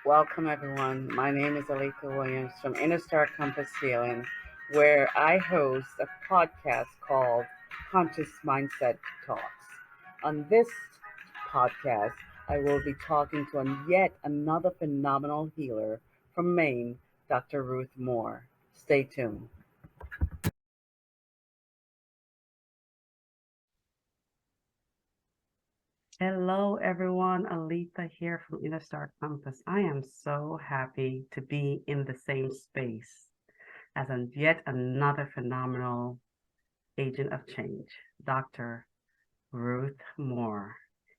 Welcome, everyone. My name is Aletha Williams from Inner Star Compass Healing, where I host a podcast called Conscious Mindset Talks. On this podcast, I will be talking to yet another phenomenal healer from Maine, Dr. Ruth Moore. Stay tuned. Hello, everyone. Aletha here from Inner Star Compass. I am so happy to be in the same space as yet another phenomenal agent of change, Dr. Ruth Moore.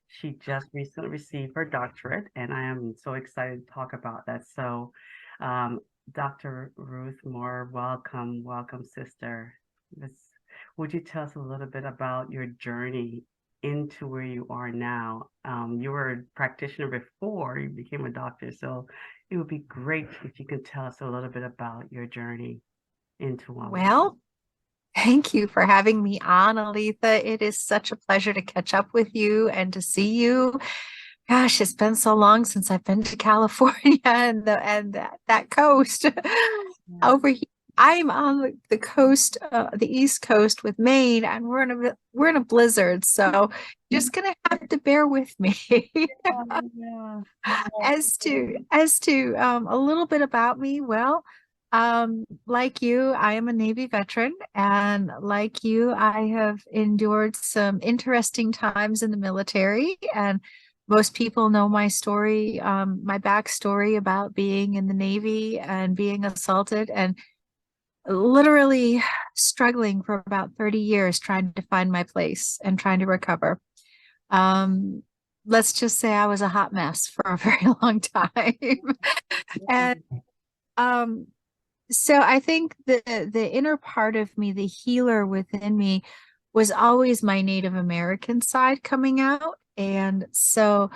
She just recently received her doctorate, and I am so excited to talk about that. So, um, Dr. Ruth Moore, welcome, sister. This, would you tell us a little bit about your journey into where you are now? You were a practitioner before you became a doctor, so it would be great if you could tell us a little bit about your journey into wellness. Well, thank you for having me on, Aletha. It is such a pleasure to catch up with you and to see you. Gosh, it's been so long since I've been to California and that coast over here. I'm on the coast, the East Coast with Maine, and we're in a blizzard. So just gonna have to bear with me. Yeah. As to a little bit about me, well, like you, I am a Navy veteran, and like you, I have endured some interesting times in the military. And most people know my story, my backstory about being in the Navy and being assaulted and literally struggling for about 30 years trying to find my place and trying to recover. Um, let's just say I was a hot mess for a very long time. And um, so I think the inner part of me, the healer within me, was always my Native American side coming out. And so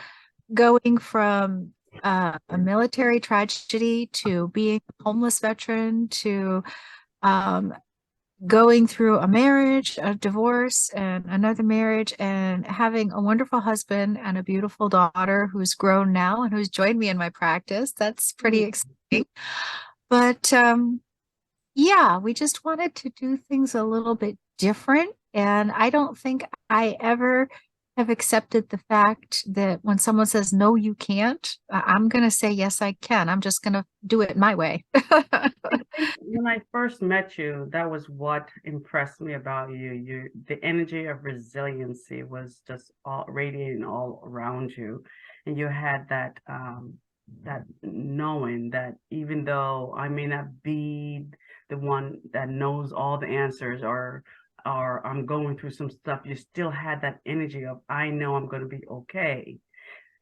going from a military tragedy to being a homeless veteran to um, going through a marriage, a divorce, and another marriage, and having a wonderful husband and a beautiful daughter who's grown now and who's joined me in my practice. That's pretty exciting. But yeah, we just wanted to do things a little bit different. And I don't think I ever have accepted the fact that when someone says, no, you can't, I'm going to say, yes, I can. I'm just going to do it my way. I think when I first met you, that was what impressed me about you. The energy of resiliency was just all radiating all around you, and you had that knowing that even though I may not be the one that knows all the answers, or I'm going through some stuff, you still had that energy of I know I'm going to be okay.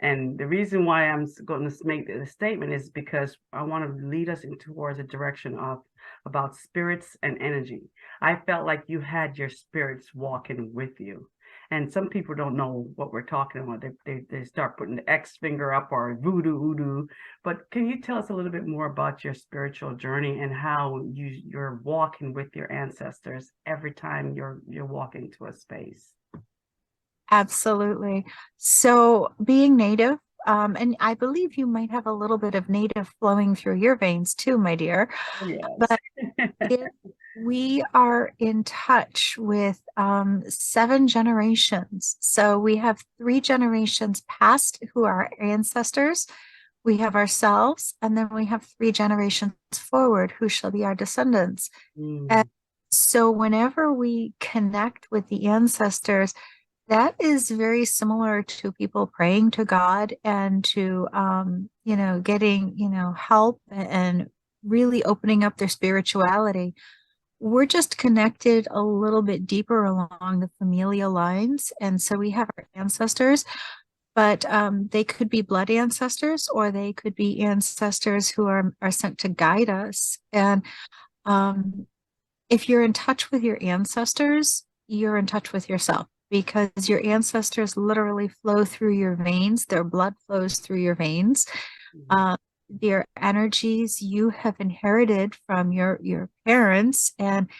And the reason why I'm going to make the statement is because I want to lead us in towards a direction of about spirits and energy. I felt like you had your spirits walking with you. And some people don't know what we're talking about. They start putting the X finger up or voodoo. But can you tell us a little bit more about your spiritual journey and how you're walking with your ancestors every time you're walking to a space? Absolutely. So being native, and I believe you might have a little bit of native flowing through your veins too, my dear. Oh, yes. But if we are in touch with seven generations. So we have three generations past who are our ancestors. We have ourselves, and then we have three generations forward who shall be our descendants. And Mm. so whenever we connect with the ancestors, that is very similar to people praying to God and to, getting, help and really opening up their spirituality. We're just connected a little bit deeper along the familial lines. And so we have our ancestors, but they could be blood ancestors or they could be ancestors who are sent to guide us. And um, if you're in touch with your ancestors, you're in touch with yourself because your ancestors literally flow through your veins. Their blood flows through your veins. Mm. Uh, their energies you have inherited from your parents, and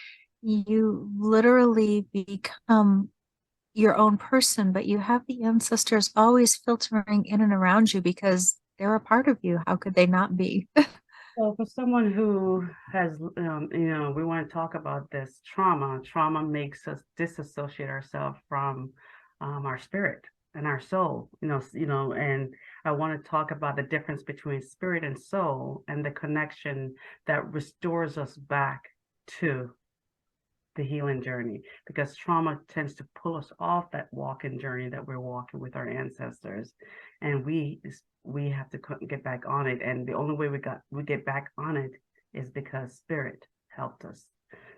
you literally become your own person, but you have the ancestors always filtering in and around you because they're a part of you. How could they not be? So for someone who has, we want to talk about this trauma. Trauma makes us disassociate ourselves from our spirit and our soul. And I want to talk about the difference between spirit and soul and the connection that restores us back to the healing journey, because trauma tends to pull us off that walking journey that we're walking with our ancestors, and we have to get back on it. And the only way we get back on it is because spirit helped us.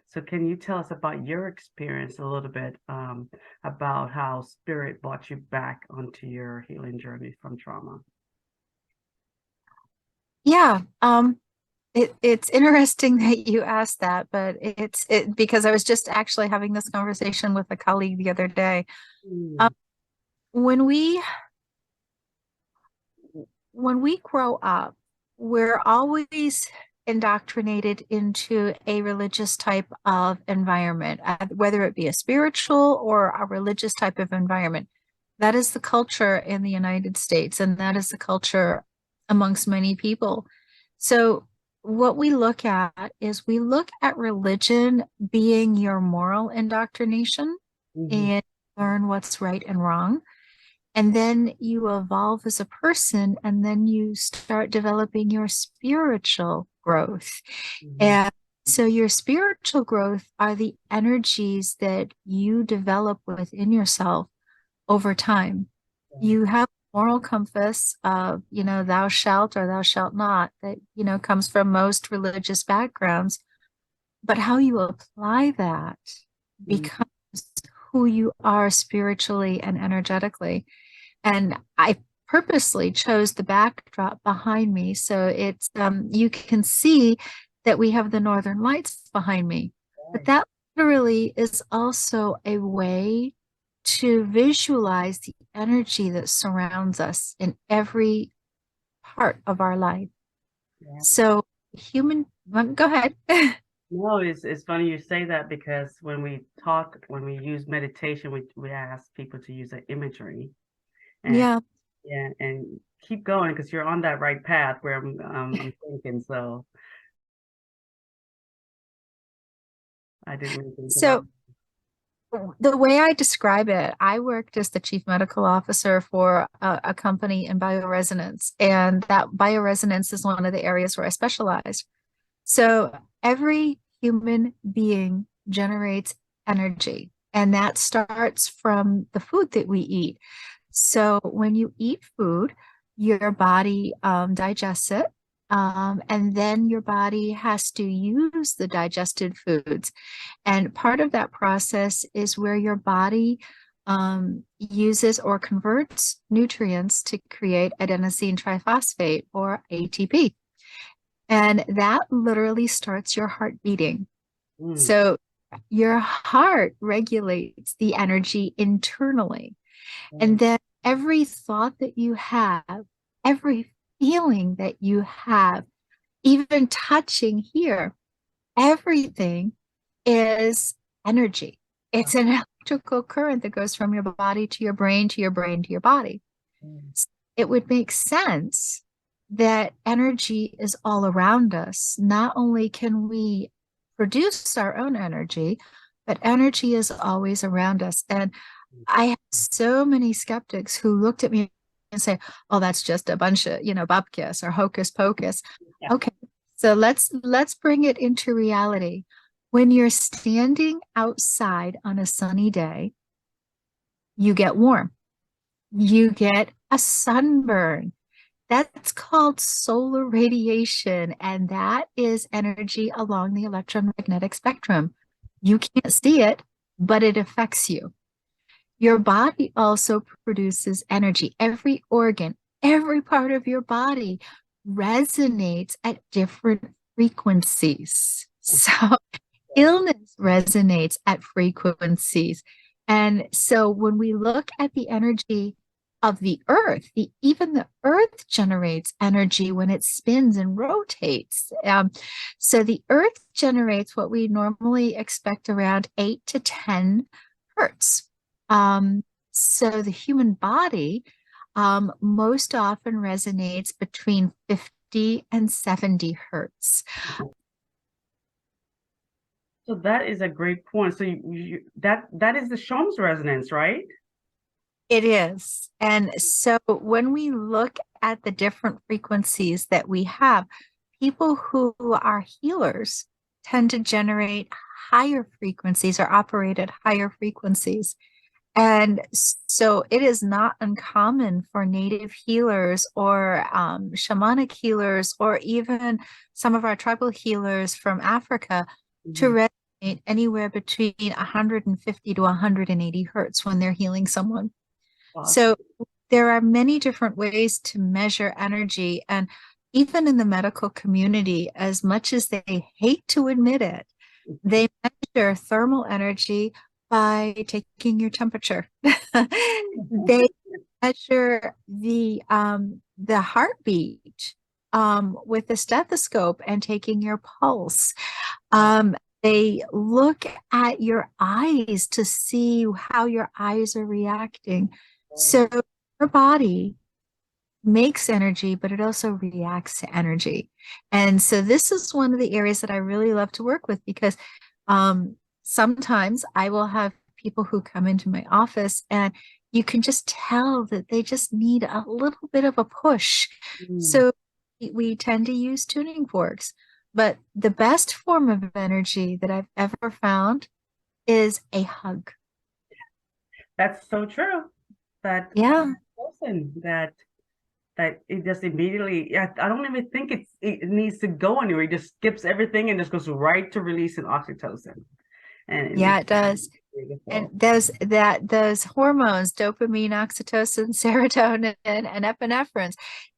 So can you tell us about your experience a little bit, about how spirit brought you back onto your healing journey from trauma? Yeah. It's interesting that you asked that, but it's because I was just actually having this conversation with a colleague the other day. Um, Mm, when we grow up, we're always indoctrinated into a religious type of environment, whether it be a spiritual or a religious type of environment. That is the culture in the United States, and that is the culture amongst many people. So, what we look at is we look at religion being your moral indoctrination mhm, and learn what's right and wrong. And then you evolve as a person, and then you start developing your spiritual growth. mhm, And so, your spiritual growth are the energies that you develop within yourself over time. yeah, You have a moral compass of, thou shalt or thou shalt not, that, comes from most religious backgrounds. But how you apply that mm, becomes who you are spiritually and energetically. And I purposely chose the backdrop behind me. So you can see that we have the Northern Lights behind me. But right, that literally is also a way to visualize the energy that surrounds us in every part of our life. yeah. So, go ahead. No, it's funny you say that, because when we use meditation, we ask people to use an imagery. And Yeah. yeah, and keep going, because you're on that right path where I'm thinking. So I didn't mean to interrupt. So, the way I describe it, I worked as the chief medical officer for a company in bioresonance, and that bioresonance is one of the areas where I specialize. So every human being generates energy, and that starts from the food that we eat. So when you eat food, your body digests it, and then your body has to use the digested foods. And part of that process is where your body uses or converts nutrients to create adenosine triphosphate or ATP. And that literally starts your heart beating. Mm, So your heart regulates the energy internally. And right, then every thought that you have, every feeling that you have, even touching here, everything is energy. It's an electrical current that goes from your body to your brain, to your brain, to your body. mm, It would make sense that energy is all around us. Not only can we produce our own energy, but energy is always around us. And I have so many skeptics who looked at me and say, "Oh, that's just a bunch of, bupkis or hocus pocus." yeah, Okay, so let's bring it into reality. When you're standing outside on a sunny day, you get warm. You get a sunburn. That's called solar radiation, and that is energy along the electromagnetic spectrum. You can't see it, but it affects you. Your body also produces energy. Every organ, every part of your body resonates at different frequencies. So illness resonates at frequencies. And so when we look at the energy of the earth, even the earth generates energy when it spins and rotates. So the earth generates what we normally expect around 8 to 10 hertz. Um, so the human body most often resonates between 50 and 70 hertz. So that is a great point. So that is the Shom's resonance, right? It is. And so when we look at the different frequencies that we have, people who are healers tend to generate higher frequencies or operate at higher frequencies. And so it is not uncommon for native healers or shamanic healers, or even some of our tribal healers from Africa to resonate anywhere between 150 to 180 hertz when they're healing someone. Awesome. So there are many different ways to measure energy. And even in the medical community, as much as they hate to admit it, they measure thermal energy by taking your temperature. They measure the heartbeat with a stethoscope and taking your pulse. They look at your eyes to see how your eyes are reacting. So your body makes energy, but it also reacts to energy. And so this is one of the areas that I really love to work with, because sometimes I will have people who come into my office and you can just tell that they just need a little bit of a push. So we tend to use tuning forks. But the best form of energy that I've ever found is a hug. That's so true. That Yeah. person that it just immediately, I don't even think it needs to go anywhere. It just skips everything and just goes right to releasing oxytocin. And Yeah, it does. And beautiful. those hormones, dopamine, oxytocin, serotonin, and epinephrine,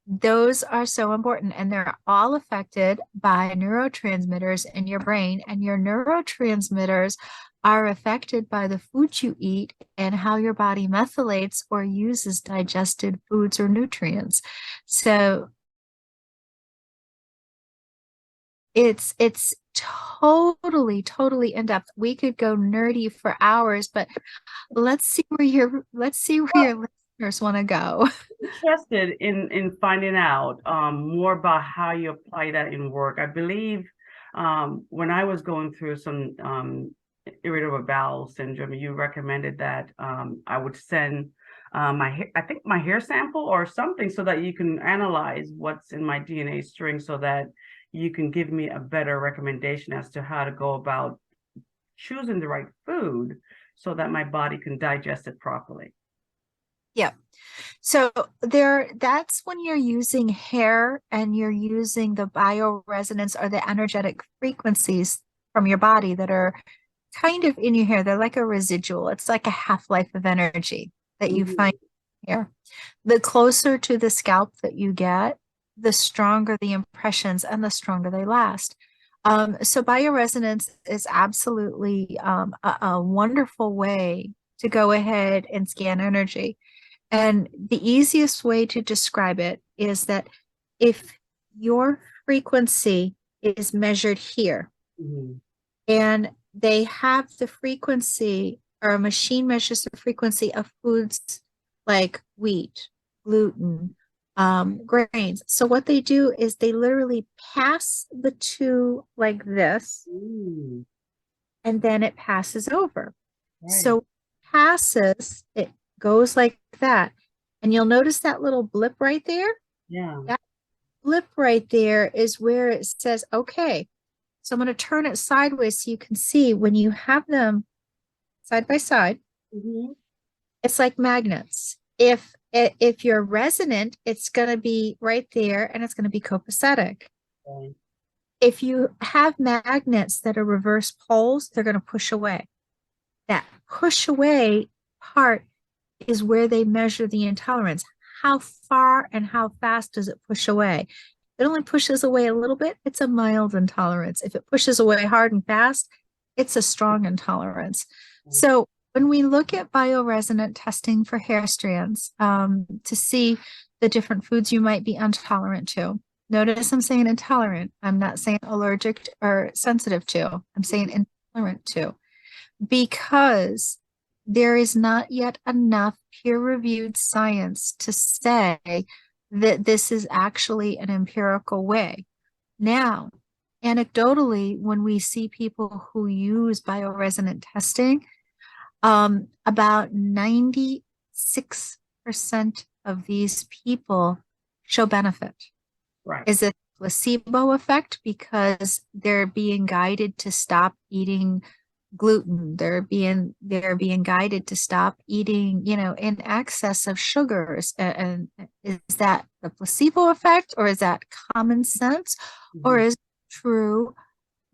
those are so important. And they're all affected by neurotransmitters in your brain. And your neurotransmitters are affected by the food you eat and how your body methylates or uses digested foods or nutrients. So it's totally in depth. We could go nerdy for hours, but let's see where your listeners want to go. Interested in finding out more about how you apply that in work. I believe when I was going through some irritable bowel syndrome, you recommended that I would send I think my hair sample or something, so that you can analyze what's in my DNA string, so that you can give me a better recommendation as to how to go about choosing the right food so that my body can digest it properly. Yeah. So that's when you're using hair and you're using the bioresonance or the energetic frequencies from your body that are kind of in your hair. They're like a residual. It's like a half-life of energy that you find here. The closer to the scalp that you get, the stronger the impressions and the stronger they last. So bioresonance is absolutely a wonderful way to go ahead and scan energy. And the easiest way to describe it is that if your frequency is measured here, and they have the frequency, or a machine measures the frequency of foods like wheat, gluten, grains. So what they do is they literally pass the two like this, and then it passes over. Right. So it goes like that. And you'll notice that little blip right there. Yeah. That blip right there is where it says, okay, so I'm going to turn it sideways so you can see when you have them side by side, it's like magnets. If you're resonant, it's going to be right there and it's going to be copacetic. Okay. If you have magnets that are reverse poles, they're going to push away. That push away part is where they measure the intolerance. How far and how fast does it push away? If it only pushes away a little bit, it's a mild intolerance. If it pushes away hard and fast, it's a strong intolerance. So when we look at bioresonant testing for hair strands, to see the different foods you might be intolerant to, notice I'm saying intolerant. I'm not saying allergic or sensitive to. I'm saying intolerant to, because there is not yet enough peer-reviewed science to say that this is actually an empirical way. Now, anecdotally, when we see people who use bioresonant testing, about 96% of these people show benefit. Right. Is it a placebo effect because they're being guided to stop eating gluten? They're being guided to stop eating, in excess of sugars. And is that the placebo effect, or is that common sense, or is it true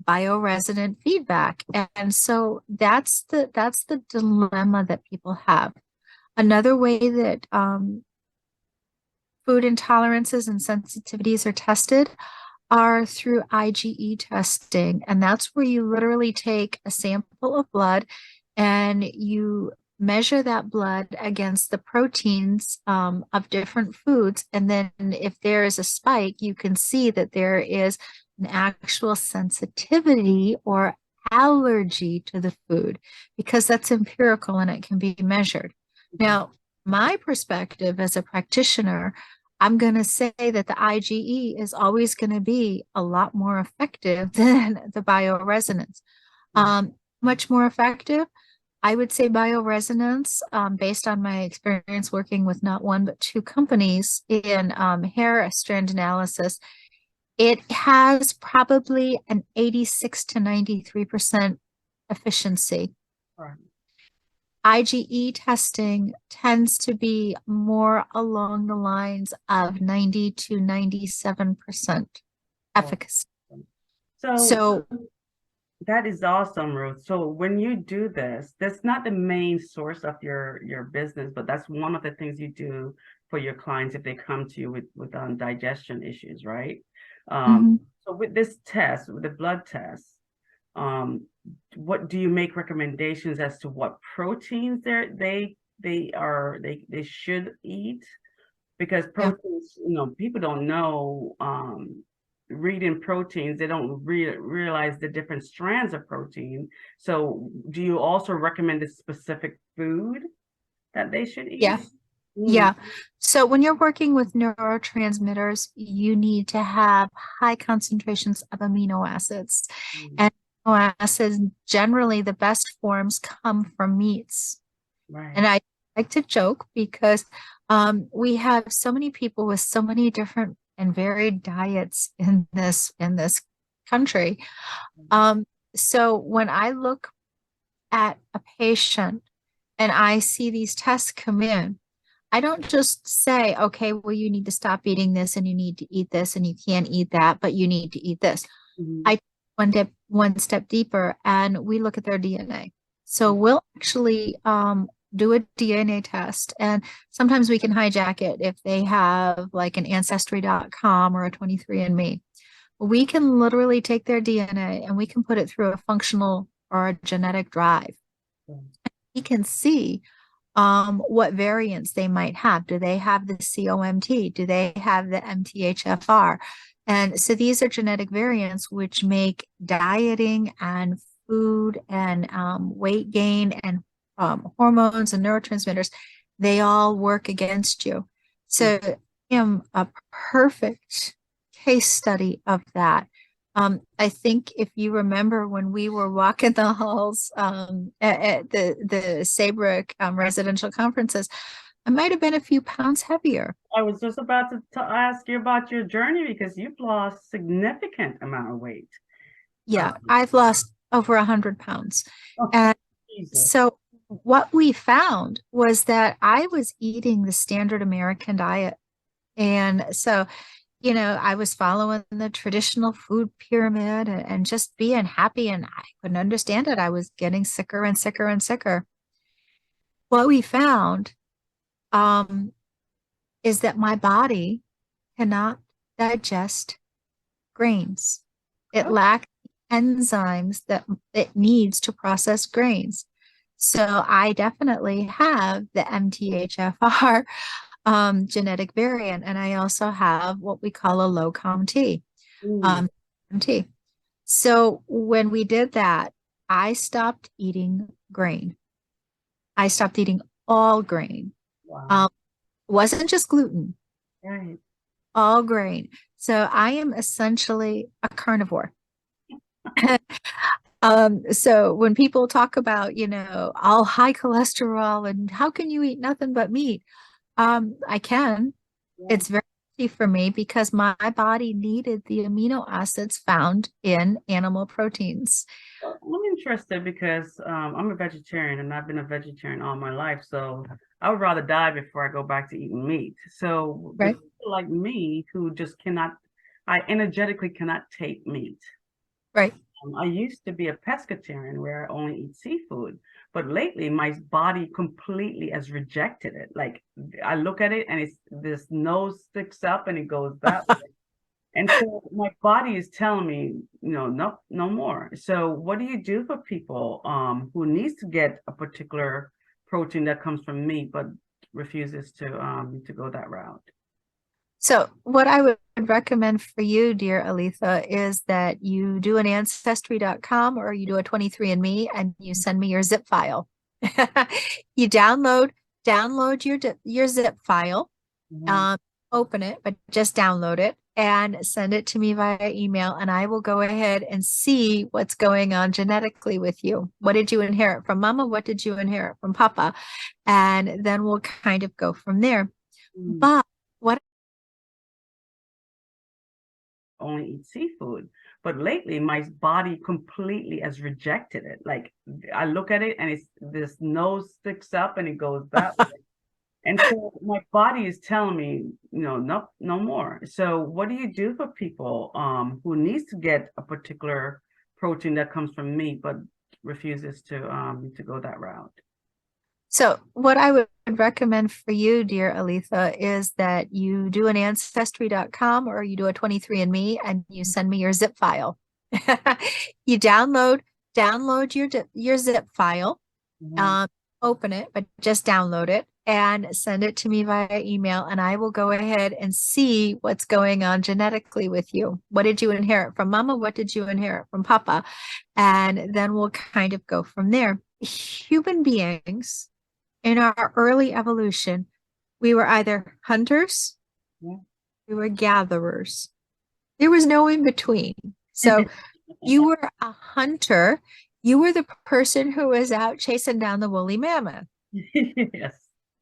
bioresonant feedback? And so that's the dilemma that people have. Another way that food intolerances and sensitivities are tested are through IgE testing. And that's where you literally take a sample of blood and you measure that blood against the proteins of different foods. And then if there is a spike, you can see that there is an actual sensitivity or allergy to the food, because that's empirical and it can be measured. Now, my perspective as a practitioner, I'm going to say that the IgE is always going to be a lot more effective than the bioresonance. Much more effective. I would say bioresonance, based on my experience working with not one but two companies in hair strand analysis, it has probably an 86 to 93% efficiency. Right. IgE testing tends to be more along the lines of 90 to 97% efficacy. So that is awesome, Ruth. So when you do this, that's not the main source of your business, but that's one of the things you do for your clients if they come to you with digestion issues, right? So with this test, with the blood test, what do you make recommendations as to what proteins they should eat? Because proteins, people don't know, reading proteins, they don't realize the different strands of protein. So do you also recommend a specific food that they should eat? Yeah. Yeah. So when you're working with neurotransmitters, you need to have high concentrations of amino acids. And amino acids, generally the best forms come from meats. Right. And I like to joke because we have so many people with so many different and varied diets in this country. So when I look at a patient and I see these tests come in, I don't just say, okay, well, you need to stop eating this and you need to eat this and you can't eat that, but you need to eat this. I take one step deeper and we look at their DNA. So we'll actually do a DNA test, and sometimes we can hijack it if they have like an ancestry.com or a 23andMe. We can literally take their DNA and we can put it through a functional or a genetic drive. We can see what variants they might have. Do they have the COMT? Do they have the MTHFR? And so these are genetic variants which make dieting and food and weight gain and hormones and neurotransmitters, they all work against you. So I am a perfect case study of that. I think if you remember when we were walking the halls at the Saybrook residential conferences, I might have been a few pounds heavier. I was just about to ask you about your journey because you've lost significant amount of weight. Yeah, I've lost over 100 pounds. And Jesus. so what we found was that I was eating the standard American diet. And so I was following the traditional food pyramid and just being happy, and I couldn't understand it. I was getting sicker and sicker and sicker. What we found is that my body cannot digest grains. It lacks enzymes that it needs to process grains. So I definitely have the MTHFR genetic variant, and I also have what we call a low COMT. COMT. So when we did that, I stopped eating grain. I stopped eating all grain. Wow. Um, wasn't just gluten, Right. all grain. So I am essentially a carnivore. So when people talk about, all high cholesterol and how can you eat nothing but meat? I can. Yeah. It's very easy for me because my body needed the amino acids found in animal proteins. Well, I'm interested because I'm a vegetarian and I've been a vegetarian all my life. So I would rather die before I go back to eating meat. So with Right? people like me who just cannot, I energetically cannot take meat. Right. I used to be a pescatarian where I only eat seafood, but lately my body completely has rejected it. Like I look at it and it's this nose sticks up and it goes that way. And so my body is telling me, no, no more. So what do you do for people who needs to get a particular protein that comes from meat but refuses to go that route? So what I would recommend for you, dear Aletha, is that you do an ancestry.com or you do a 23andMe and you send me your zip file. You download your zip file, Mhm. um, open it, but just download it and send it to me via email, and I will go ahead and see what's going on genetically with you. What did you inherit from mama? What did you inherit from papa? And then we'll kind of go from there. Mm. But what Only eat seafood. But lately, my body completely has rejected it. Like I look at it and it's this nose sticks up and it goes that way. And so my body is telling me, no, no more. So what do you do for people who needs to get a particular protein that comes from meat but refuses to go that route? So, what I would recommend for you, dear Aletha, is that you do an ancestry.com or you do a 23andMe and you send me your zip file. You download your zip file, Mhm. um, open it, but just download it and send it to me via email, and I will go ahead and see what's going on genetically with you. What did you inherit from mama? What did you inherit from papa? And then we'll kind of go from there. Human beings in our early evolution, we were either hunters, Yeah. we were gatherers. There was no in between. So you were a hunter, you were the person who was out chasing down the woolly mammoth. Yes.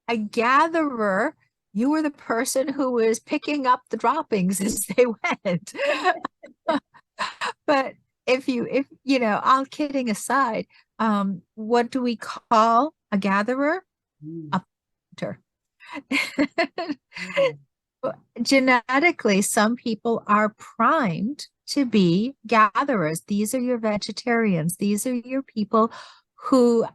A gatherer, you were the person who was picking up the droppings as they went. But all kidding aside, what do we call a gatherer? Mm. A hunter. Mm. Genetically, some people are primed to be gatherers. These are your vegetarians. These are your people who,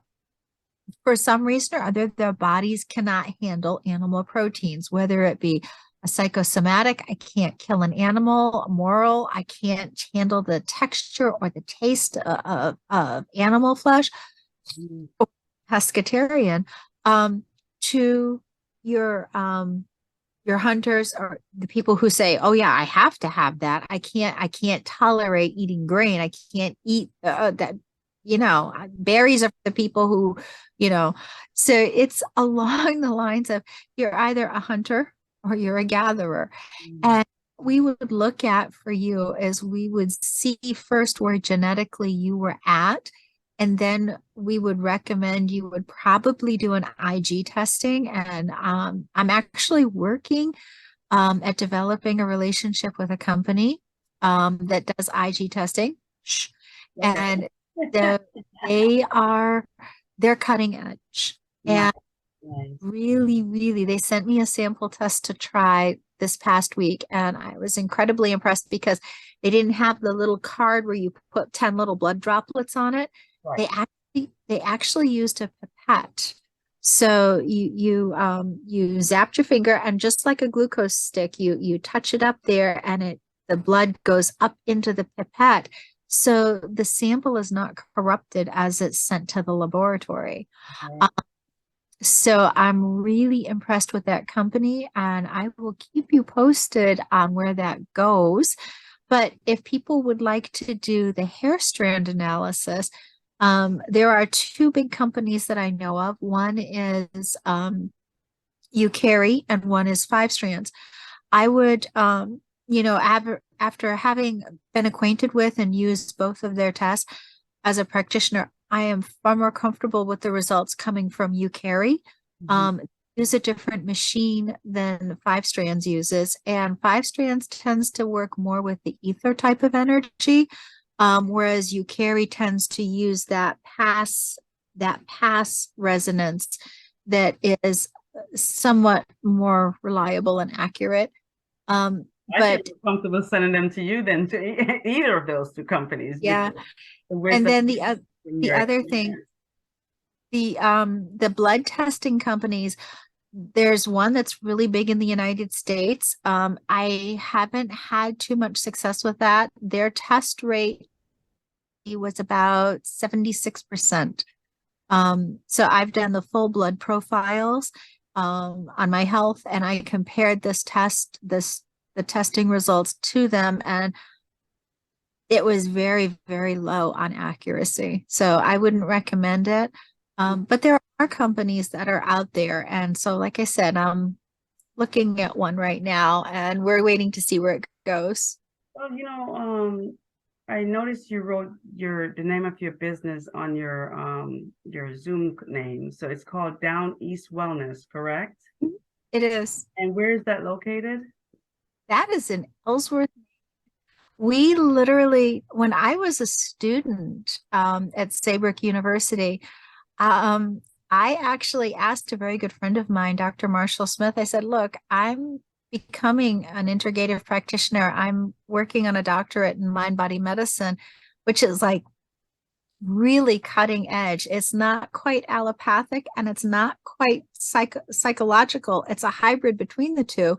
for some reason or other, their bodies cannot handle animal proteins, whether it be a psychosomatic, I can't kill an animal, a moral, I can't handle the texture or the taste of animal flesh, Mm. pescatarian, to your your hunters or the people who say, "Oh yeah, I have to have that. I can't tolerate eating grain. I can't eat that." Berries are for the people who, you know. So it's along the lines of you're either a hunter or you're a gatherer, Mm. and we would look at for you as we would see first where genetically you were at. And then we would recommend you would probably do an IG testing. And I'm actually working at developing a relationship with a company that does IG testing. Shh. And the, they are they're cutting edge. Nice. And Nice. really, really, they sent me a sample test to try this past week, and I was incredibly impressed because they didn't have the little card where you put 10 little blood droplets on it. Right. They actually used a pipette. So you zapped your finger, and just like a glucose stick, you touch it up there, and the blood goes up into the pipette. So the sample is not corrupted as it's sent to the laboratory. Okay. So I'm really impressed with that company, and I will keep you posted on where that goes. But if people would like to do the hair strand analysis, There are two big companies that I know of. One is Eucari and one is Five Strands. I would, after having been acquainted with and used both of their tests as a practitioner, I am far more comfortable with the results coming from Eucari. Mhm. Use a different machine than Five Strands uses, and Five Strands tends to work more with the ether type of energy, whereas Eucari tends to use that pass resonance that is somewhat more reliable and accurate. I feel But comfortable sending them to you than to either of those two companies yeah, because the and wisdom then in the your other thing, experience. the blood testing companies, there's one that's really big in the United States. I haven't had too much success with that. Their test rate was about 76%. So I've done the full blood profiles on my health, and I compared the testing results to them, and it was very, very low on accuracy. So I wouldn't recommend it. But there are companies that are out there. And so, like I said, I'm looking at one right now and we're waiting to see where it goes. Well, I noticed you wrote the name of your business on your Zoom name. So it's called Down East Wellness, correct? It is. And where is that located? That is in Ellsworth. We literally, when I was a student at Saybrook University, Um, I actually asked a very good friend of mine, Dr. Marshall Smith. I said, look, I'm becoming an integrative practitioner. I'm working on a doctorate in mind body medicine, which is like really cutting edge. It's not quite allopathic and it's not quite psychological. It's a hybrid between the two.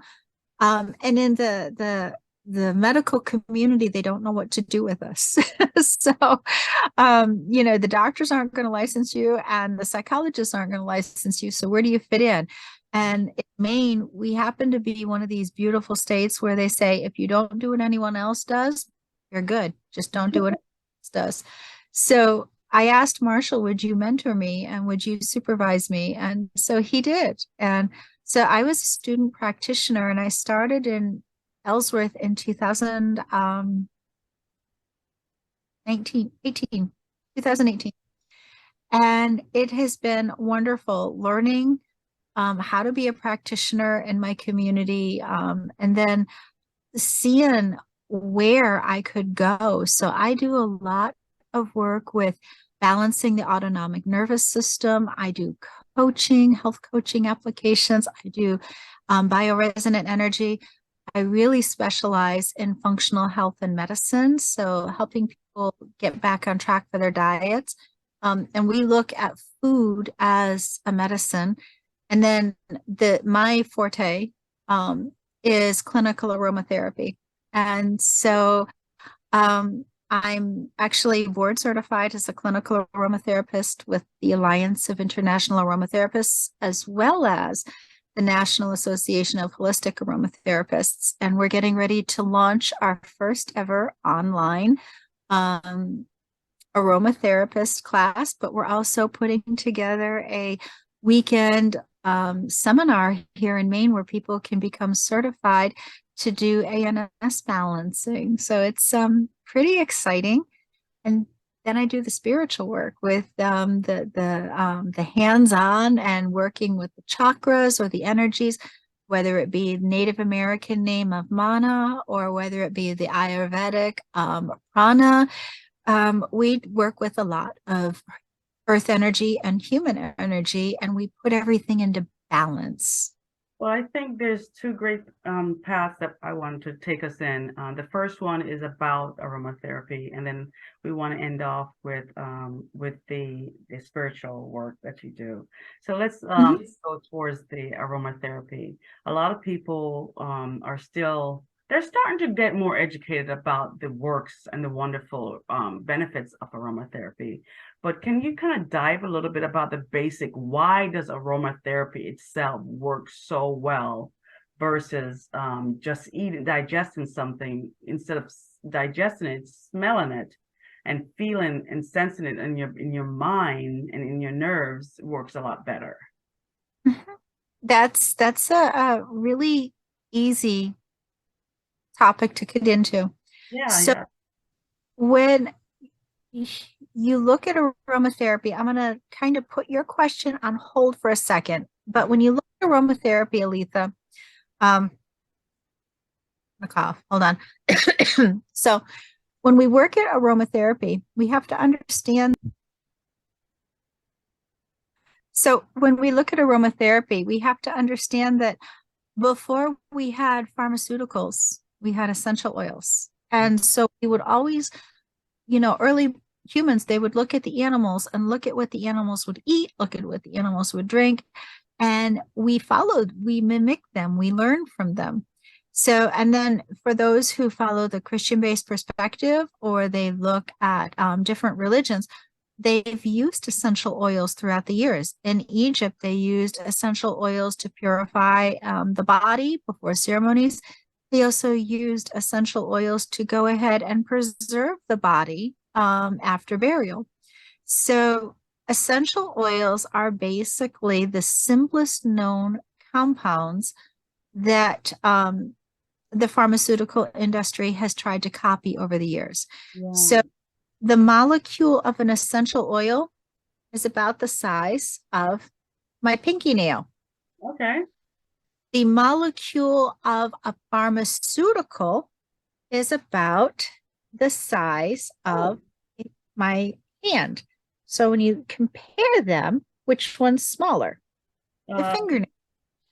And in the medical community, they don't know what to do with us. So, the doctors aren't going to license you, and the psychologists aren't going to license you. So, where do you fit in? And in Maine, we happen to be one of these beautiful states where they say, if you don't do what anyone else does, you're good. Just don't do what anyone else does. So I asked Marshall, would you mentor me and would you supervise me? And so he did. And so I was a student practitioner and I started in Ellsworth in 2018. And it has been wonderful learning how to be a practitioner in my community, and then seeing where I could go. So I do a lot of work with balancing the autonomic nervous system. I do coaching, health coaching applications. I do bioresonant energy. I really specialize in functional health and medicine, so helping people get back on track for their diets. And we look at food as a medicine. And then my forte is clinical aromatherapy. And so I'm actually board certified as a clinical aromatherapist with the Alliance of International Aromatherapists, as well as the National Association of Holistic Aromatherapists. And we're getting ready to launch our first ever online um, aromatherapist class, but we're also putting together a weekend seminar here in Maine where people can become certified to do ANS balancing. So it's pretty exciting. And then I do the spiritual work with the hands-on and working with the chakras or the energies, whether it be Native American name of mana or whether it be the Ayurvedic prana. We work with a lot of earth energy and human energy, and we put everything into balance. Well, I think there's two great paths that I want to take us in. The first one is about aromatherapy, and then we want to end off with the spiritual work that you do. So let's go towards the aromatherapy. A lot of people they're starting to get more educated about the works and the wonderful benefits of aromatherapy. But can you kind of dive a little bit about the basic, why does aromatherapy itself work so well versus just digesting something instead of digesting it, smelling it, and feeling and sensing it in your mind and in your nerves works a lot better. That's a really easy topic to get into. Yeah, So yeah. when you look at aromatherapy, I'm going to kind of put your question on hold for a second. But when you look at aromatherapy, Aletha, a cough, hold on. So when we work at aromatherapy, we have to understand. So when we look at aromatherapy, we have to understand that before we had pharmaceuticals, we had essential oils. And so we would always, early humans, they would look at the animals and look at what the animals would eat, look at what the animals would drink. And we mimicked them, we learned from them. So, and then for those who follow the Christian-based perspective, or they look at different religions, they've used essential oils throughout the years. In Egypt, they used essential oils to purify the body before ceremonies. They also used essential oils to go ahead and preserve the body after burial. So essential oils are basically the simplest known compounds that the pharmaceutical industry has tried to copy over the years. Yeah. So the molecule of an essential oil is about the size of my pinky nail. Okay. The molecule of a pharmaceutical is about the size of my hand. So when you compare them, which one's smaller? The fingernail.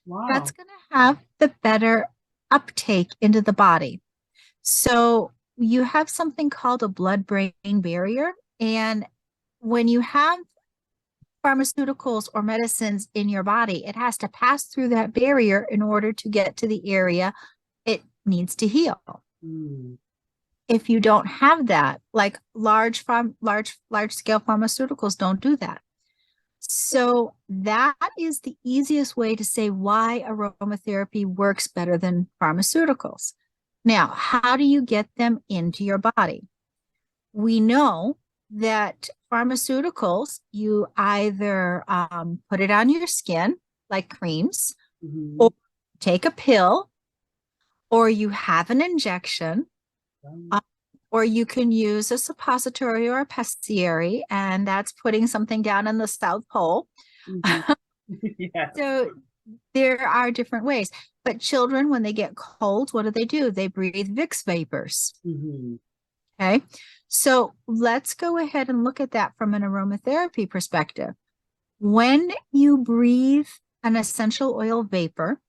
Wow. That's going to have the better uptake into the body. So you have something called a blood-brain barrier. And when you have pharmaceuticals or medicines in your body, it has to pass through that barrier in order to get to the area it needs to heal. Mm. If you don't have that, like large scale pharmaceuticals don't do that. So that is the easiest way to say why aromatherapy works better than pharmaceuticals. Now, how do you get them into your body? We know that pharmaceuticals, you either put it on your skin like creams, or take a pill, or you have an injection, or you can use a suppository or a pessary, and that's putting something down in the South Pole. Yeah. So there are different ways. But children, when they get cold, what do? They breathe Vicks vapors. Okay. So let's go ahead and look at that from an aromatherapy perspective. When you breathe an essential oil vapor,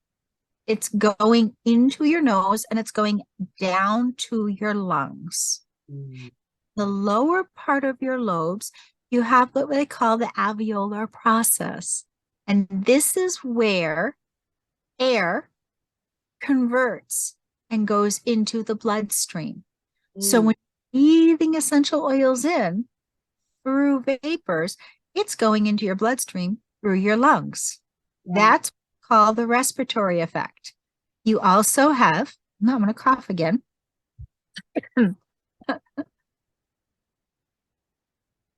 it's going into your nose and it's going down to your lungs. The lower part of your lobes, you have what they call the alveolar process. And this is where air converts and goes into the bloodstream. So when you're breathing essential oils in through vapors, it's going into your bloodstream through your lungs. That's called the respiratory effect. You also have, no, I'm going to cough again.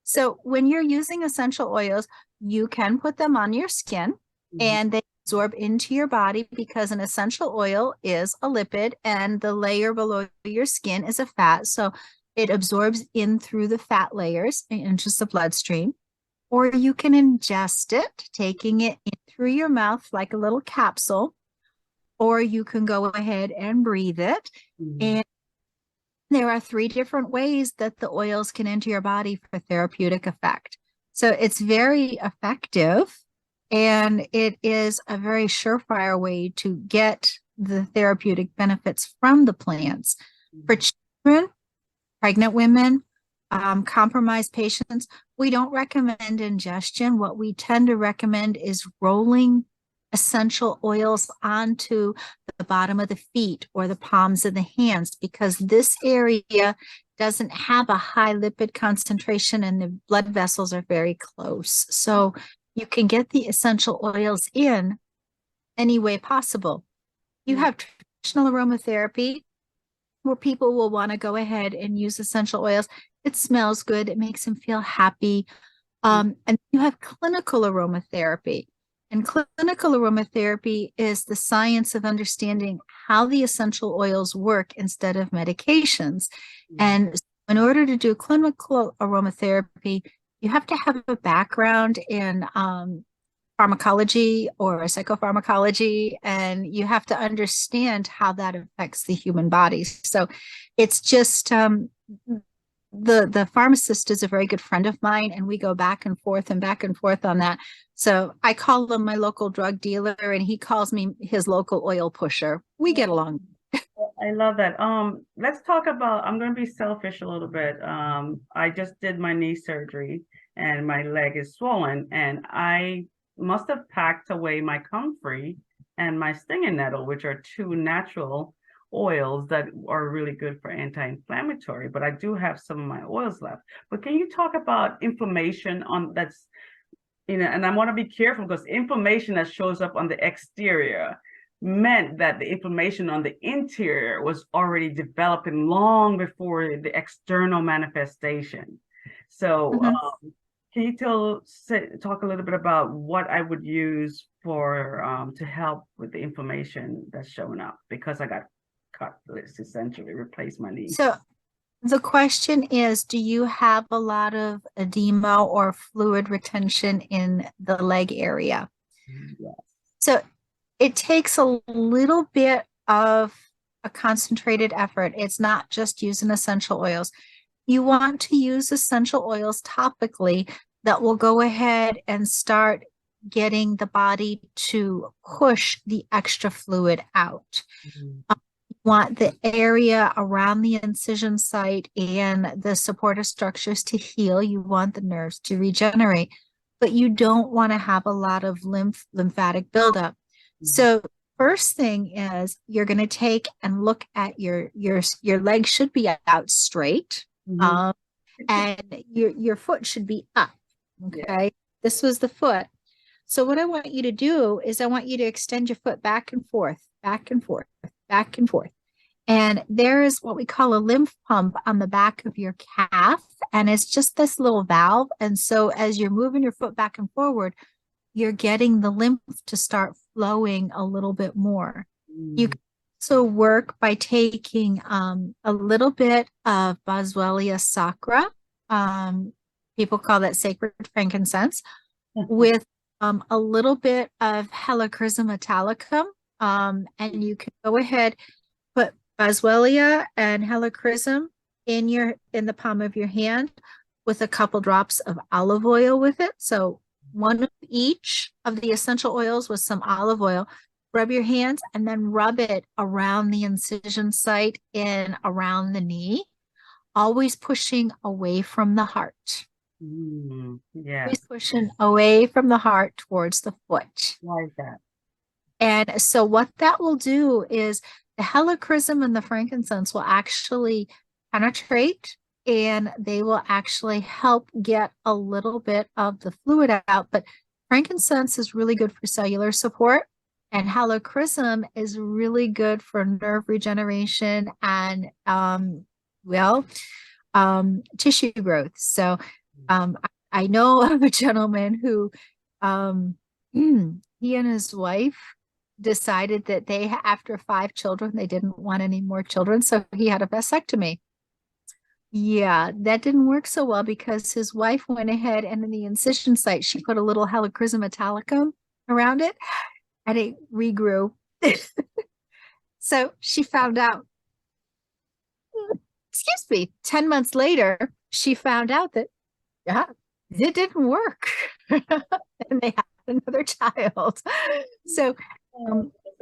So when you're using essential oils, you can put them on your skin and they absorb into your body because an essential oil is a lipid and the layer below your skin is a fat. So it absorbs in through the fat layers and enters the bloodstream. Or you can ingest it, taking it in through your mouth like a little capsule, or you can go ahead and breathe it. And there are 3 different ways that the oils can enter your body for therapeutic effect. So it's very effective, and it is a very surefire way to get the therapeutic benefits from the plants. For children, pregnant women, compromised patients, we don't recommend ingestion. What we tend to recommend is rolling essential oils onto the bottom of the feet or the palms of the hands, because this area doesn't have a high lipid concentration and the blood vessels are very close. So you can get the essential oils in any way possible. You have traditional aromatherapy, where people will want to go ahead and use essential oils. It smells good. It makes them feel happy. And you have clinical aromatherapy. And clinical aromatherapy is the science of understanding how the essential oils work instead of medications. And in order to do clinical aromatherapy, you have to have a background in pharmacology or psychopharmacology, and you have to understand how that affects the human body. So it's just the pharmacist is a very good friend of mine, and we go back and forth on that. So I call him my local drug dealer, and he calls me his local oil pusher. We get along. I love that. Let's talk about, I'm going to be selfish a little bit. I just did my knee surgery and my leg is swollen, and I must have packed away my comfrey and my stinging nettle, which are two natural oils that are really good for anti-inflammatory, but I do have some of my oils left. But can you talk about inflammation on that's, and I want to be careful because inflammation that shows up on the exterior meant that the inflammation on the interior was already developing long before the external manifestation. So can you talk a little bit about what I would use for to help with the inflammation that's showing up because I got cut, let's essentially replace my knee. So the question is, do you have a lot of edema or fluid retention in the leg area? Yes. So it takes a little bit of a concentrated effort. It's not just using essential oils. You want to use essential oils topically that will go ahead and start getting the body to push the extra fluid out. Want the area around the incision site and the supportive structures to heal. You want the nerves to regenerate, but you don't want to have a lot of lymphatic buildup. So first thing is you're going to take and look at your leg should be out straight, and your foot should be up. Okay, this was the foot. So what I want you to do is I want you to extend your foot back and forth, back and forth, back and forth. And there is what we call a lymph pump on the back of your calf. And it's just this little valve. And so as you're moving your foot back and forward, you're getting the lymph to start flowing a little bit more. You can also work by taking a little bit of Boswellia sacra. People call that sacred frankincense with a little bit of Helichrysum italicum. And you can go ahead, put Boswellia and Helichrysum in the palm of your hand with a couple drops of olive oil with it. So one of each of the essential oils with some olive oil. Rub your hands and then rub it around the incision site and around the knee, always pushing away from the heart. Always pushing away from the heart towards the foot. Why is that? And so what that will do is the helichrysum and the frankincense will actually penetrate, and they will actually help get a little bit of the fluid out. But frankincense is really good for cellular support, and helichrysum is really good for nerve regeneration and tissue growth. So I know of a gentleman who he and his wife decided that after 5 children, they didn't want any more children. So he had a vasectomy. Yeah, that didn't work so well because his wife went ahead and in the incision site, she put a little Helichrysum italicum around it and it regrew. So she found out, 10 months later, she found out that, yeah, it didn't work. And they had another child. So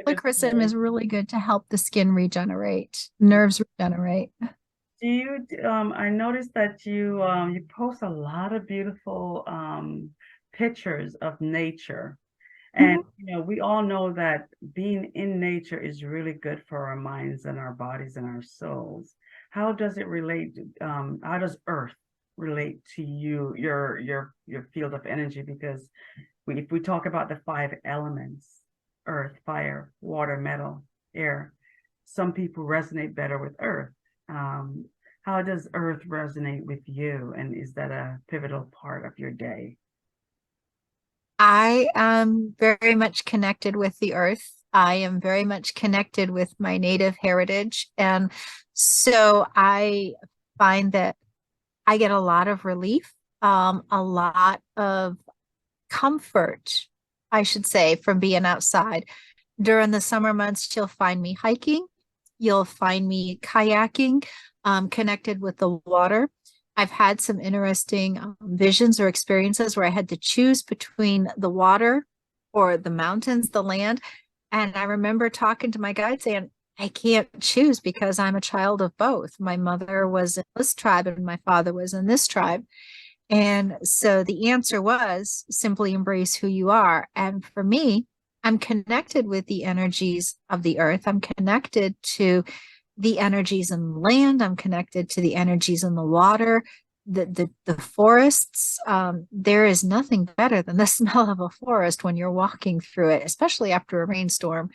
Helichrysum is really good to help the skin regenerate, nerves regenerate. Do you? I noticed that you post a lot of beautiful pictures of nature, and we all know that being in nature is really good for our minds and our bodies and our souls. How does it relate? How does Earth relate to you, your field of energy? Because if we talk about the 5 elements, earth, fire, water, metal, air, some people resonate better with earth. How does earth resonate with you? And is that a pivotal part of your day? I am very much connected with the earth. I am very much connected with my native heritage. And so I find that I get a lot of relief, a lot of comfort, I should say, from being outside. During the summer months, you'll find me hiking, you'll find me kayaking, connected with the water. I've had some interesting visions or experiences where I had to choose between the water or the mountains, the land. And I remember talking to my guide saying, I can't choose because I'm a child of both. My mother was in this tribe and my father was in this tribe. And so the answer was simply embrace who you are. And for me, I'm connected with the energies of the earth. I'm connected to the energies in the land. I'm connected to the energies in the water, the forests. There is nothing better than the smell of a forest when you're walking through it, especially after a rainstorm.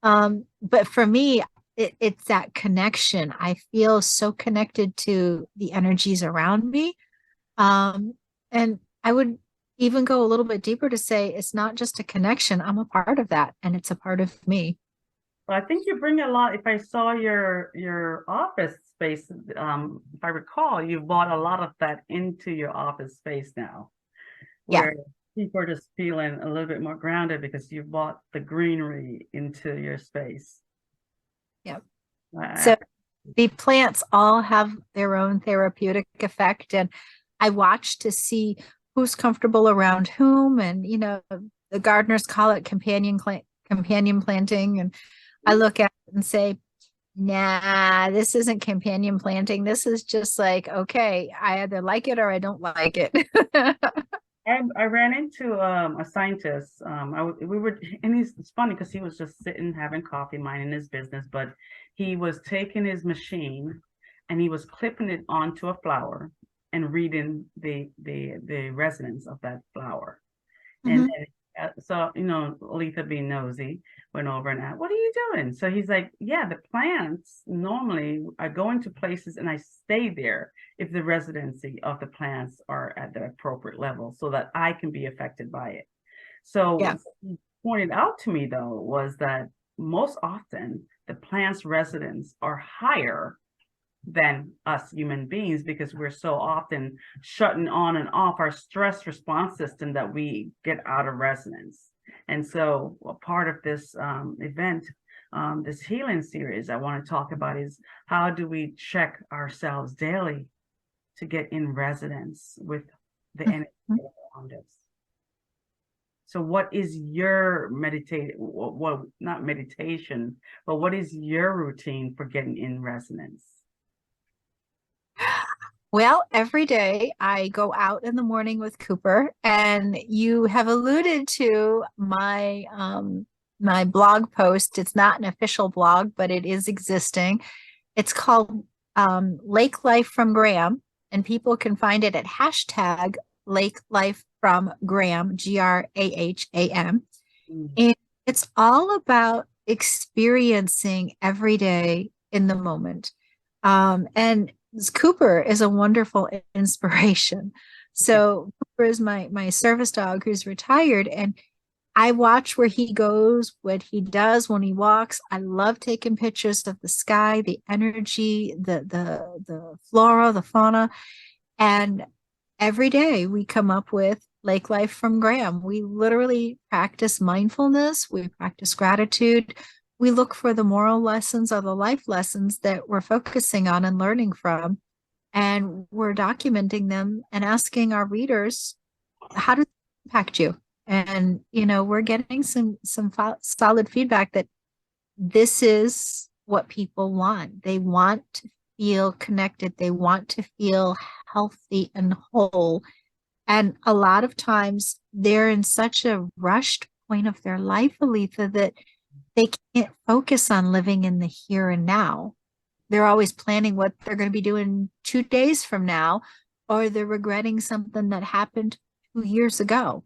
But for me, it's that connection. I feel so connected to the energies around me. And I would even go a little bit deeper to say it's not just a connection. I'm a part of that, and it's a part of me. Well, I think you bring a lot. If I saw your office space, if I recall, you brought a lot of that into your office space now, Yeah. where people are just feeling a little bit more grounded because you brought the greenery into your space. Yeah. I, So the plants all have their own therapeutic effect, and I watch to see who's comfortable around whom. And the gardeners call it companion planting, and I look at it and say, nah, this isn't companion planting. This is just like, okay, I either like it or I don't like it. I ran into a scientist. We were, and it's funny because he was just sitting having coffee, minding his business, but he was taking his machine and he was clipping it onto a flower and reading the resonance of that flower. And Mhm. so, Aletha being nosy went over and asked, "What are you doing?" So he's like, "Yeah, the plants normally I go into places and I stay there if the residency of the plants are at the appropriate level so that I can be affected by it." So Yeah. what he pointed out to me though was that most often the plant's residents are higher than us human beings because we're so often shutting on and off our stress response system that we get out of resonance. And so a part of this event, this healing series I want to talk about is how do we check ourselves daily to get in resonance with the energy Mhm. around us. So what is your meditate, well, not meditation, but what is your routine for getting in resonance? Well, every day I go out in the morning with Cooper, and you have alluded to my blog post. It's not an official blog, but it is existing. It's called Lake Life from Graham, and people can find it at hashtag Lake Life from Graham, Graham. Mm. And it's all about experiencing every day in the moment. And Cooper is a wonderful inspiration. So Cooper is my service dog who's retired, and I watch where he goes, what he does when he walks. I love taking pictures of the sky, the energy, the flora, the fauna, and every day we come up with Lake Life from Graham. We literally practice mindfulness, we practice gratitude, we look for the moral lessons or the life lessons that we're focusing on and learning from. And we're documenting them and asking our readers, how does it impact you? And we're getting some solid feedback that this is what people want. They want to feel connected. They want to feel healthy and whole. And a lot of times they're in such a rushed point of their life, Aletha, that they can't focus on living in the here and now. They're always planning what they're going to be doing 2 days from now, or they're regretting something that happened 2 years ago.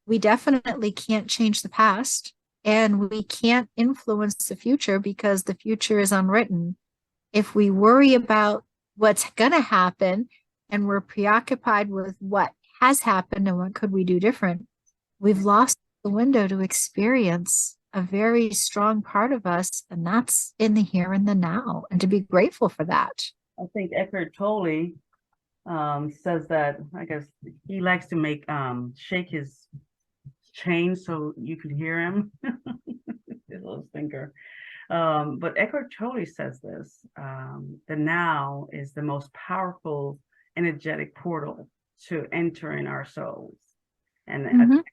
We definitely can't change the past, and we can't influence the future because the future is unwritten. If we worry about what's going to happen and we're preoccupied with what has happened and what could we do different, we've lost the window to experience a very strong part of us, and that's in the here and the now, and to be grateful for that. I think Eckhart Tolle says that, I guess he likes to make shake his chain so you can hear him. His little finger. But Eckhart Tolle says this: the now is the most powerful energetic portal to enter in our souls and our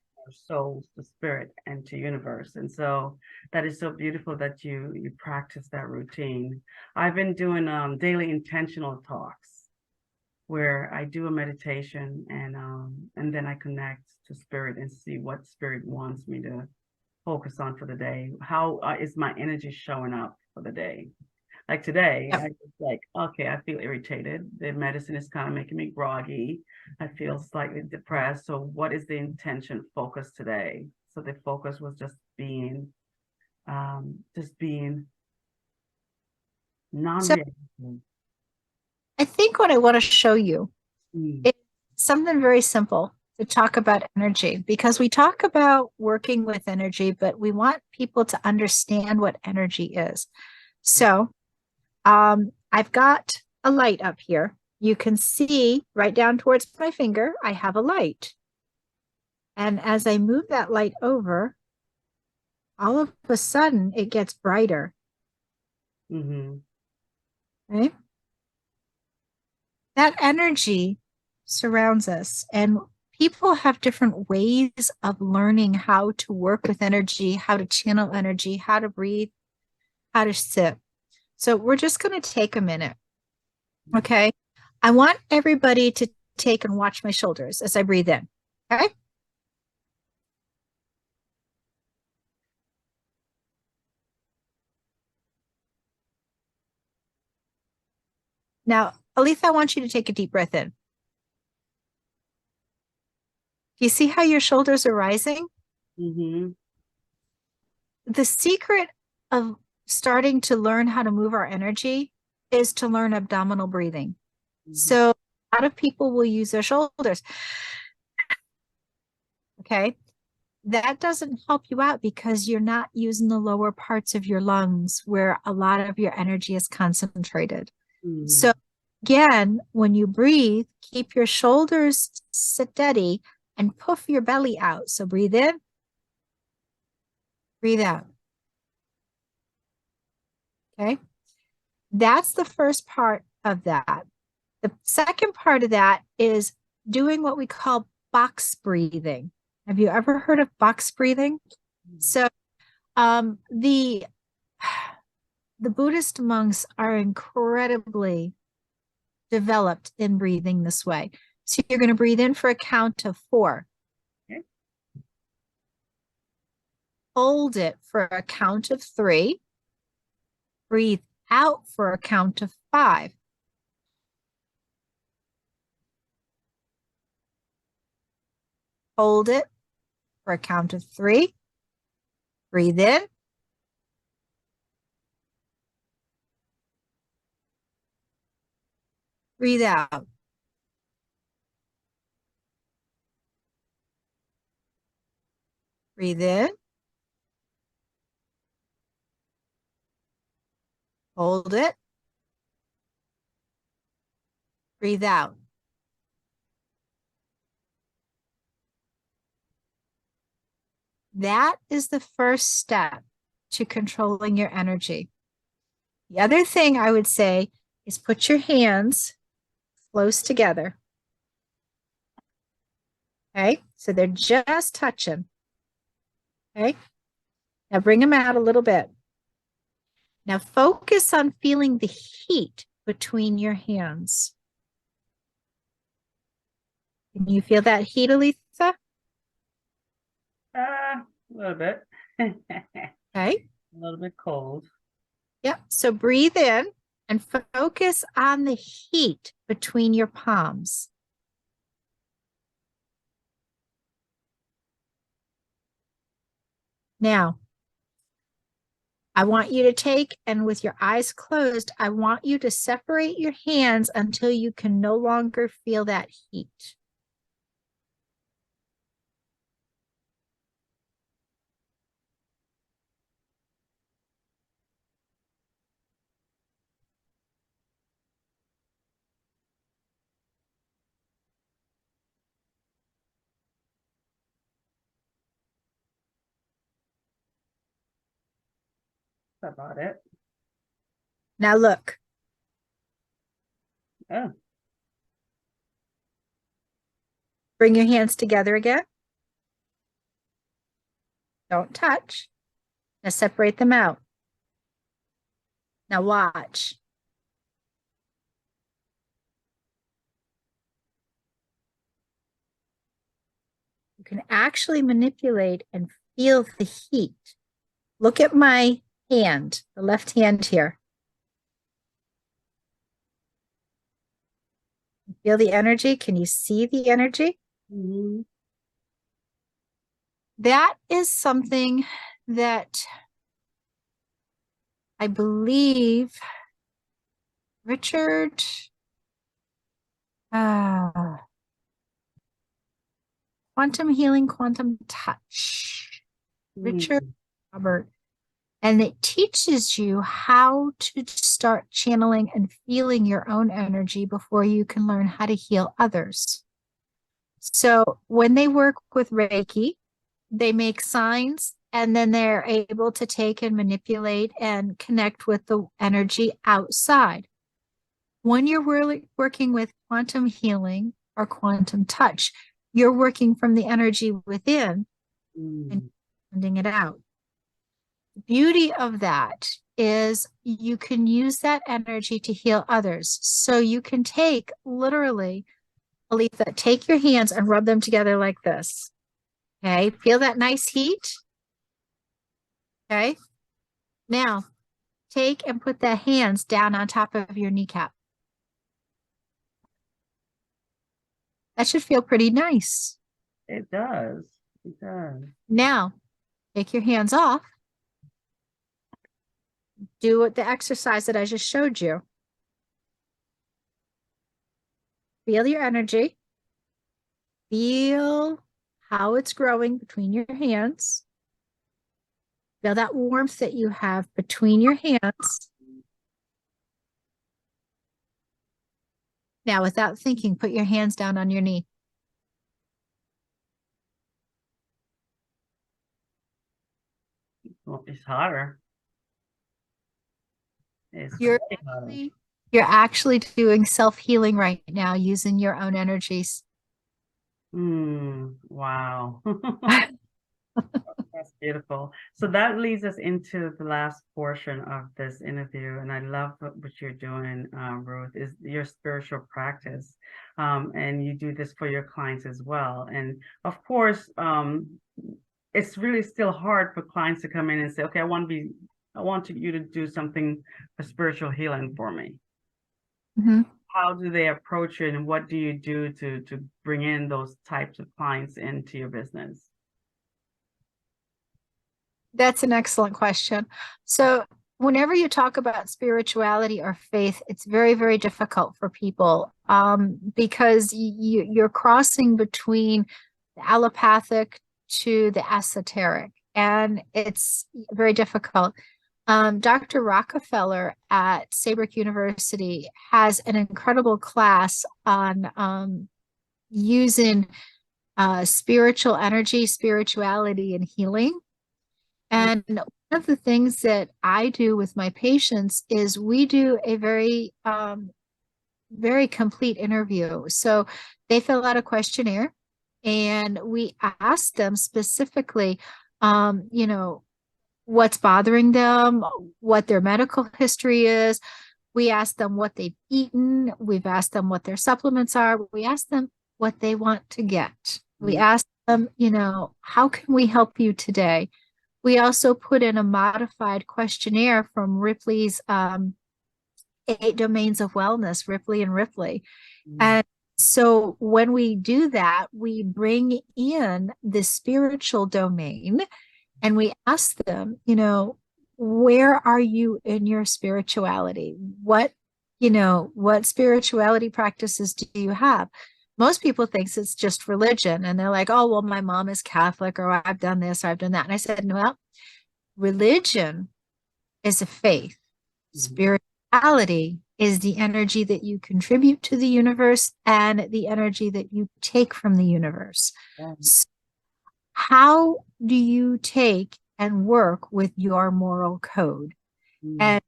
souls, the spirit, and to universe. And so that is so beautiful that you practice that routine. I've been doing daily intentional talks where I do a meditation and then I connect to spirit and see what spirit wants me to focus on for the day. How is my energy showing up for the day? Like today, Yep. I just like, okay, I feel irritated. The medicine is kind of making me groggy. I feel slightly depressed. So what is the intention focus today? So the focus was just being non-reactive. I think what I want to show you Mm. is something very simple to talk about energy, because we talk about working with energy, but we want people to understand what energy is. So I've got a light up here. You can see right down towards my finger, I have a light. And as I move that light over, all of a sudden it gets brighter. Mm-hmm. Right? That energy surrounds us, and people have different ways of learning how to work with energy, how to channel energy, how to breathe, how to sit. So we're just going to take a minute. Okay. I want everybody to take and watch my shoulders as I breathe in. Okay. Now, Aletha, I want you to take a deep breath in. Do you see how your shoulders are rising? Mm-hmm. The secret of starting to learn how to move our energy is to learn abdominal breathing. Mm-hmm. So a lot of people will use their shoulders. Okay. That doesn't help you out because you're not using the lower parts of your lungs where a lot of your energy is concentrated. Mm-hmm. So again, when you breathe, keep your shoulders steady and puff your belly out. So breathe in, breathe out. Okay. That's the first part of that. The second part of that is doing what we call box breathing. Have you ever heard of box breathing? So the Buddhist monks are incredibly developed in breathing this way. So you're going to breathe in for a count of 4. Okay. Hold it for a count of 3. Breathe out for a count of 5. Hold it for a count of 3. Breathe in. Breathe out. Breathe in. Hold it. Breathe out. That is the first step to controlling your energy. The other thing I would say is put your hands close together. Okay, so they're just touching. Okay, now bring them out a little bit. Now focus on feeling the heat between your hands. Can you feel that heat, Aletha? A little bit. Okay. A little bit cold. Yep. So breathe in and focus on the heat between your palms. Now, I want you to take, and with your eyes closed, I want you to separate your hands until you can no longer feel that heat. That's about it. Now look. Oh. Bring your hands together again. Don't touch. Now separate them out. Now watch. You can actually manipulate and feel the heat. Look at my hand, the left hand here. Feel the energy? Can you see the energy? Mm-hmm. That is something that I believe Richard quantum healing, quantum touch. Richard Robert. And it teaches you how to start channeling and feeling your own energy before you can learn how to heal others. So when they work with Reiki, they make signs and then they're able to take and manipulate and connect with the energy outside. When you're really working with quantum healing or quantum touch, you're working from the energy within and sending it out. The beauty of that is you can use that energy to heal others. So you can take literally, Aletha, take your hands and rub them together like this. Okay, feel that nice heat? Okay, now take and put the hands down on top of your kneecap. That should feel pretty nice. It does. It does. Now, take your hands off. Do the exercise that I just showed you. Feel your energy. Feel how it's growing between your hands. Feel that warmth that you have between your hands. Now, without thinking, put your hands down on your knee. Well, it's hotter. It's You're way hotter. actually doing self-healing right now using your own energies. Wow. That's beautiful. So that leads us into the last portion of this interview, and I love what you're doing, Ruth, is your spiritual practice, and you do this for your clients as well. And of course, it's really still hard for clients to come in and say, "Okay, I want you to do something for spiritual healing for me." Mm-hmm. How do they approach it, and what do you do to bring in those types of clients into your business? That's an excellent question. So, whenever you talk about spirituality or faith, it's very, very difficult for people because you're crossing between the allopathic to the esoteric, and it's very difficult. Dr. Rockefeller at Saybrook University has an incredible class on using spiritual energy, spirituality, and healing. And one of the things that I do with my patients is we do a very complete interview. So they fill out a questionnaire and we ask them specifically, what's bothering them, what their medical history is. We ask them what they've eaten. We've asked them what their supplements are. We ask them what they want to get. We ask them, how can we help you today? We also put in a modified questionnaire from Ripley's 8 Domains of Wellness, Ripley and Ripley. And so when we do that, we bring in the spiritual domain and we ask them, where are you in your spirituality? What spirituality practices do you have? Most people think it's just religion, and they're like, oh, well, my mom is Catholic, or I've done this, or I've done that. And I said, no, well, religion is a faith. Mhm. Spirituality is the energy that you contribute to the universe and the energy that you take from the universe. Yeah. So how do you take and work with your moral code? Mm. And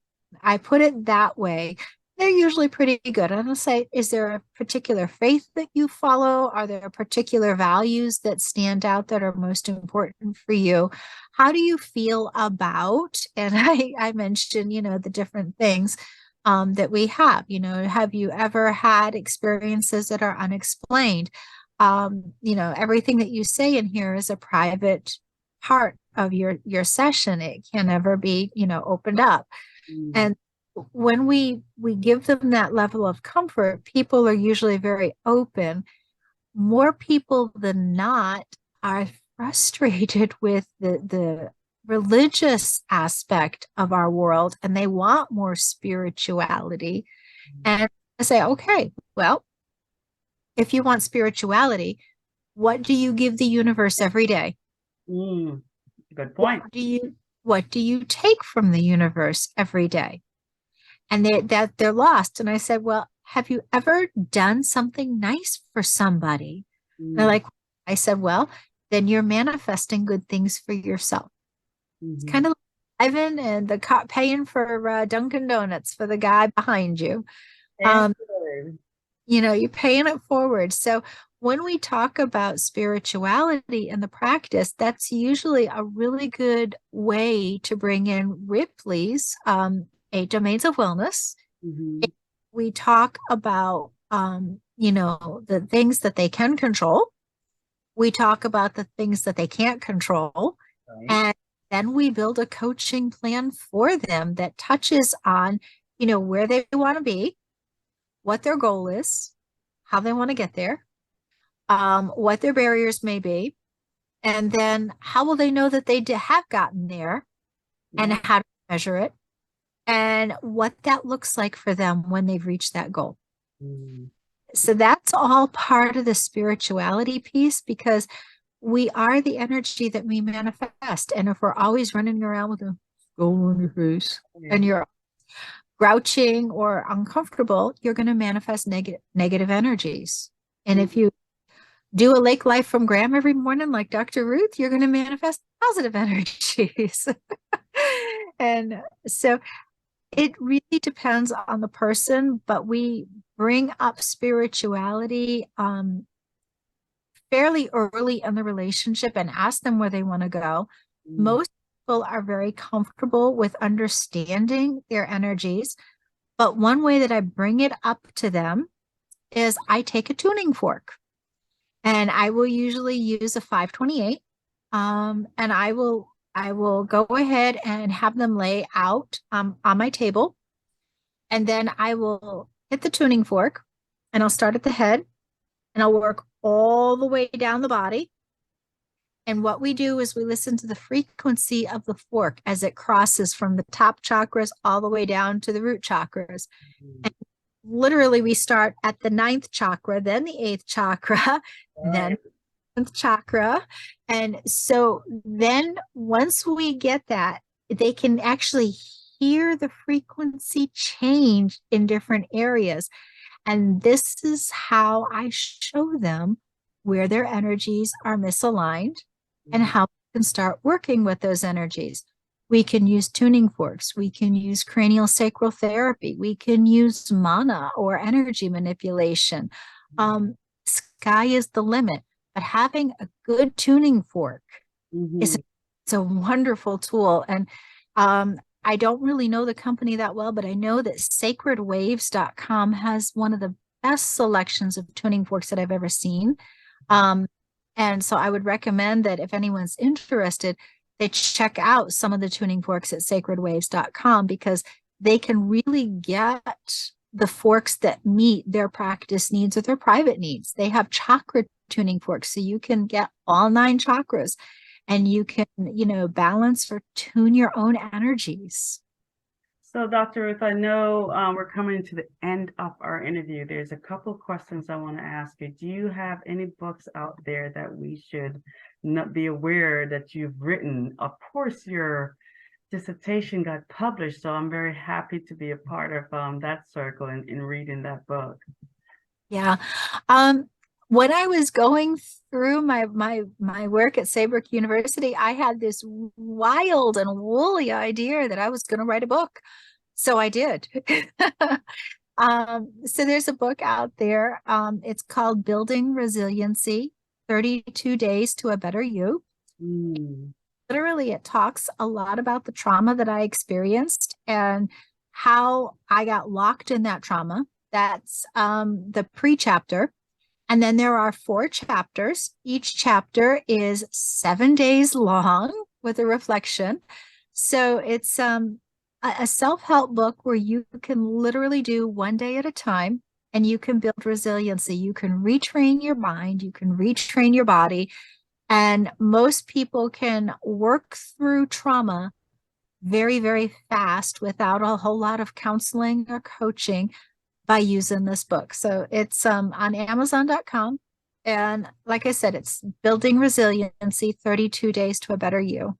I put it that way. They're usually pretty good. And I'll say, is there a particular faith that you follow? Are there particular values that stand out that are most important for you? How do you feel about, and I mentioned, the different things that we have. Have you ever had experiences that are unexplained? Everything that you say in here is a private part of your session. It can never be, opened up. Mm. And when we give them that level of comfort, people are usually very open. More people than not are frustrated with the religious aspect of our world, and they want more spirituality. And I say, okay, well, if you want spirituality, what do you give the universe every day? Mm. Good What point. do you what do you take from the universe every day? And they're lost. And I said, well, have you ever done something nice for somebody? They're Mm. like, I said, well, then you're manifesting good things for yourself. It's Mhm. kind of like Ivan and the cop paying for Dunkin' Donuts for the guy behind you. And Um, you're paying it forward. So when we talk about spirituality in the practice, that's usually a really good way to bring in Ripley's 8 domains of wellness. Mhm. We talk about, the things that they can control. We talk about the things that they can't control. Right. And then we build a coaching plan for them that touches on, where they want to be, what their goal is, how they want to get there, what their barriers may be, and then how will they know that they have gotten there, and Yeah. how to measure it, and what that looks like for them when they've reached that goal. Mm. So that's all part of the spirituality piece, because we are the energy that we manifest. And if we're always running around with a skull on your face Yeah. and you're grouching or uncomfortable, you're going to manifest negative energies. And Mm. if you do a lake life from Graham every morning, like Dr. Ruth, you're going to manifest positive energies. And so it really depends on the person, but we bring up spirituality fairly early in the relationship and ask them where they want to go. Mm. Most people are very comfortable with understanding their energies, but one way that I bring it up to them is I take a tuning fork. And I will usually use a 528. And I will go ahead and have them lay out on my table. And then I will hit the tuning fork, and I'll start at the head, and I'll work all the way down the body. And what we do is we listen to the frequency of the fork as it crosses from the top chakras all the way down to the root chakras. Mm. And literally, we start at the ninth chakra, then the eighth chakra, then Right. chakra. And so then once we get that, they can actually hear the frequency change in different areas. And this is how I show them where their energies are misaligned and Mhm. how we can start working with those energies. We can use tuning forks. We can use cranial sacral therapy. We can use mana or energy manipulation. Sky is the limit, but having a good tuning fork is Mhm. it's a wonderful tool. And I don't really know the company that well, but I know that sacredwaves.com has one of the best selections of tuning forks that I've ever seen. Um, and so I would recommend that if anyone's interested, they check out some of the tuning forks at sacredwaves.com, because they can really get the forks that meet their practice needs or their private needs. They have chakra tuning forks, so you can get all 9 chakras. and you can, balance or tune your own energies. So, Dr. Ruth, I know we're coming to the end of our interview. There's a couple of questions I want to ask you. Do you have any books out there that we should not be aware that you've written? Of course, your dissertation got published, so I'm very happy to be a part of that circle and in reading that book. Yeah. When I was going through my work at Saybrook University, I had this wild and woolly idea that I was going to write a book. So I did. So there's a book out there. It's called Building Resiliency, 32 Days to a Better You. Mm. Literally, it talks a lot about the trauma that I experienced and how I got locked in that trauma. That's the pre-chapter. And then there are 4 chapters. Each chapter is 7 days long with a reflection. So it's a self-help book where you can literally do one day at a time and you can build resiliency. You can retrain your mind, you can retrain your body. And most people can work through trauma very, very fast without a whole lot of counseling or coaching by using this book. So it's on Amazon.com. And like I said, it's Building Resiliency, 32 Days to a Better You.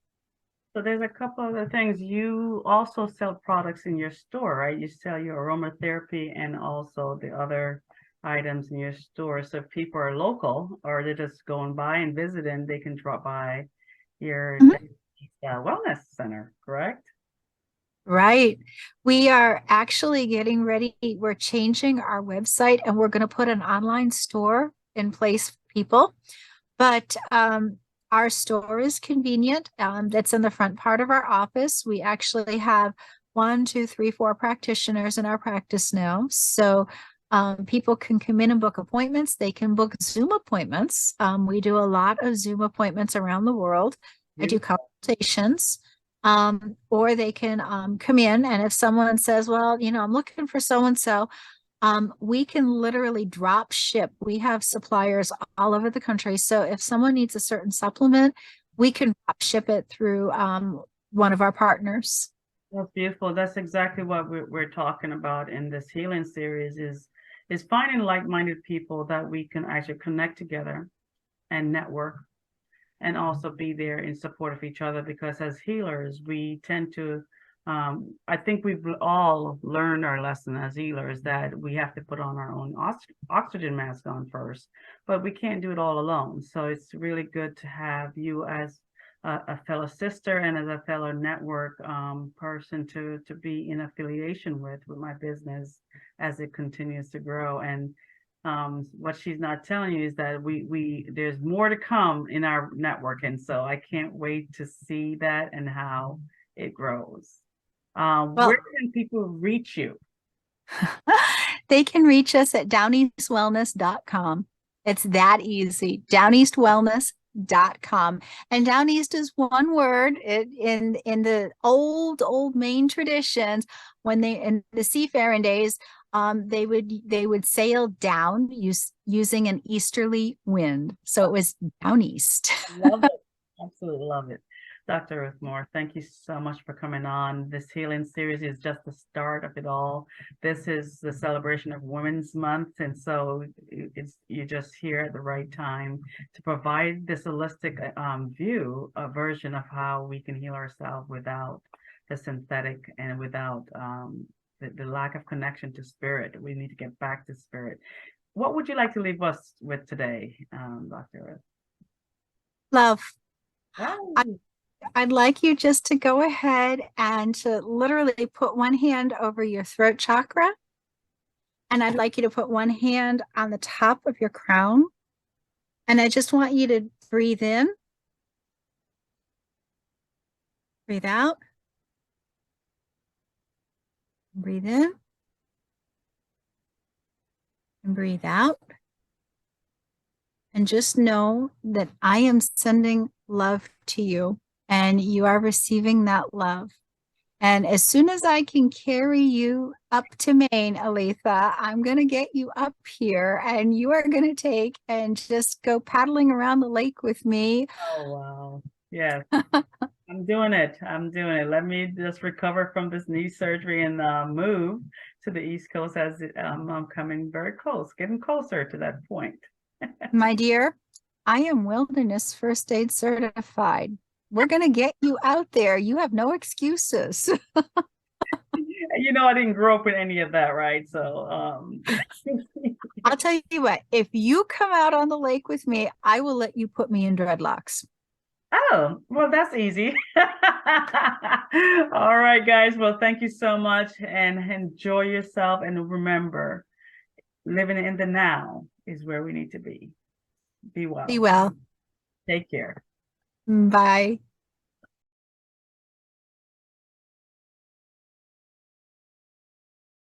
So there's a couple other things. You also sell products in your store, right? You sell your aromatherapy and also the other items in your store. So if people are local or they're just going by and visiting, they can drop by your wellness center, correct? Right. We are actually getting ready. We're changing our website and we're going to put an online store in place for people. But our store is convenient. That's in the front part of our office. We actually have 1, 2, 3, 4 practitioners in our practice now. So people can come in and book appointments. They can book Zoom appointments. We do a lot of Zoom appointments around the world. I do consultations. Or they can come in, and if someone says, well, I'm looking for so-and-so, we can literally drop ship. We have suppliers all over the country. So if someone needs a certain supplement, we can drop ship it through one of our partners. That's beautiful. That's exactly what we're talking about in this healing series is finding like-minded people that we can actually connect together and network and also be there in support of each other, because as healers, we tend to, I think we've all learned our lesson as healers that we have to put on our own oxygen mask on first, but we can't do it all alone. So it's really good to have you as a fellow sister and as a fellow network person to be in affiliation with my business as it continues to grow. And what she's not telling you is that we there's more to come in our network, and so I can't wait to see that and how it grows. Where can people reach you? They can reach us at downeastwellness.com. It's that easy. Downeastwellness.com. And Downeast is one word. In the old Maine traditions, when they in the seafaring days, they would sail down using an easterly wind. So it was down east. Love it. Absolutely love it. Dr. Ruth Moore, thank you so much for coming on. This healing series is just the start of it all. This is the celebration of Women's Month, and so you're just here at the right time to provide this holistic view, a version of how we can heal ourselves without the synthetic and without the lack of connection to spirit. We need to get back to spirit. What would you like to leave us with today, Dr. Ruth? Love. Wow. I'd like you just to go ahead and to literally put one hand over your throat chakra. And I'd like you to put one hand on the top of your crown. And I just want you to breathe in, breathe out, breathe in, and breathe out. And just know that I am sending love to you and you are receiving that love. And as soon as I can carry you up to Maine, Aletha, I'm going to get you up here and you are going to take and just go paddling around the lake with me. Oh, wow. Yes. I'm doing it. I'm doing it. Let me just recover from this knee surgery and move to the East Coast as I'm coming very close, getting closer to that point. My dear, I am wilderness first aid certified. We're going to get you out there. You have no excuses. You know, I didn't grow up with any of that, right? So, I'll tell you what, if you come out on the lake with me, I will let you put me in dreadlocks. oh, well, that's easy. All right, guys. Well, thank you so much and enjoy yourself. And remember, living in the now is where we need to be. Be well. Be well. Take care. Bye.